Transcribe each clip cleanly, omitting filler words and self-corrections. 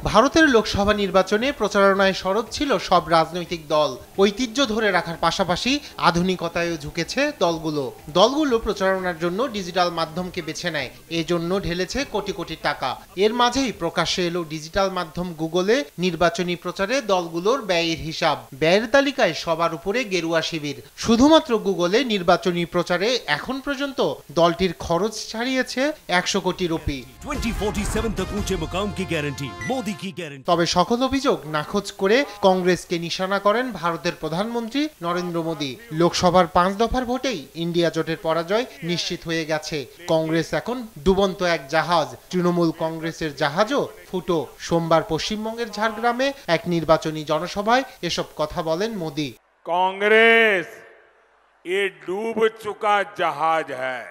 ভারতের লোকসভা নির্বাচনে প্রচারণায় সরব ছিল সব রাজনৈতিক দল। ঐতিহ্য ধরে রাখার পাশাপাশি আধুনিকতায়ও ঝুঁকেছে দলগুলো প্রচারণার জন্য ডিজিটাল মাধ্যমকে বেছে নেয়, এজন্য ঢেলেছে কোটি কোটি টাকা। এর মাঝেই প্রকাশ্যে এলো ডিজিটাল মাধ্যম গুগলে নির্বাচনী প্রচারে দলগুলোর ব্যয়ের হিসাব। ব্যয়ের তালিকায় সবার উপরে গেরুয়া শিবির। শুধুমাত্র গুগলে নির্বাচনী প্রচারে এখন পর্যন্ত দলটির খরচ ছাড়িয়েছে 100 কোটি রুপি। 2047 तक ऊंचे मुकाम की गारंटी, मोदी की गारंटी। তবে সকল অভিযোগ নাকচ করে কংগ্রেসকে নিশানা করেন ভারতের প্রধানমন্ত্রী নরেন্দ্র মোদী। লোকসভার 5 দফার ভোটেই ইন্ডিয়া জোটের পরাজয় নিশ্চিত হয়ে গেছে। কংগ্রেস এখন ডুবন্ত এক জাহাজ। তৃণমূল কংগ্রেসের জাহাজও ফুটো। সোমবার পশ্চিমবঙ্গের ঝাড়গ্রামে এক নির্বাচনী জনসভায় এসব কথা বলেন মোদী। कांग्रेस ये डूब चुका जहाज है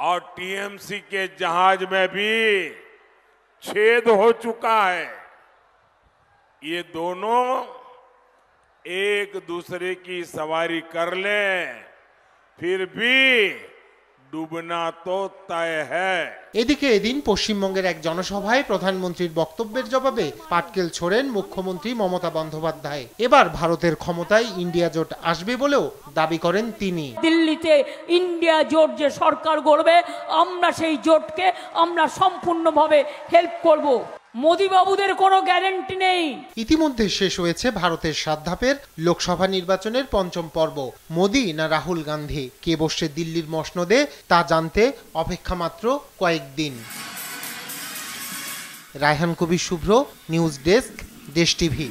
और टीएमसी के जहाज में भी छेद हो चुका है। ये दोनों एक दूसरे की सवारी कर लें, फिर भी ডুবনা তো তয় হ্যায়। এদিকে এদিন পশ্চিমবঙ্গের এক জনসভায় প্রধানমন্ত্রীর বক্তব্যের জবাবে পাটকেল ছোড়েন মুখ্যমন্ত্রী মমতা বন্দ্যোপাধ্যায়। এবার ভারতের ক্ষমতায় ইন্ডিয়া জোট আসবে বলেও দাবি করেন তিনি। দিল্লিতে ইন্ডিয়া জোট যে সরকার গড়বে, আমরা সেই জোটকে আমরা সম্পূর্ণভাবে হেল্প করব। মোদী বাবুদের কোনো গ্যারান্টি নেই। ইতিমধ্যে শেষ হয়েছে ভারতের 7 ধাপের লোকসভা নির্বাচনের 5ম পর্ব। মোদী না রাহুল গান্ধী কে বসছে দিল্লির মসনদে তা জানতে অপেক্ষা মাত্র কয়েকদিন। রায়হান কবির শুভ্র, নিউজ ডেস্ক, দেশ টিভি।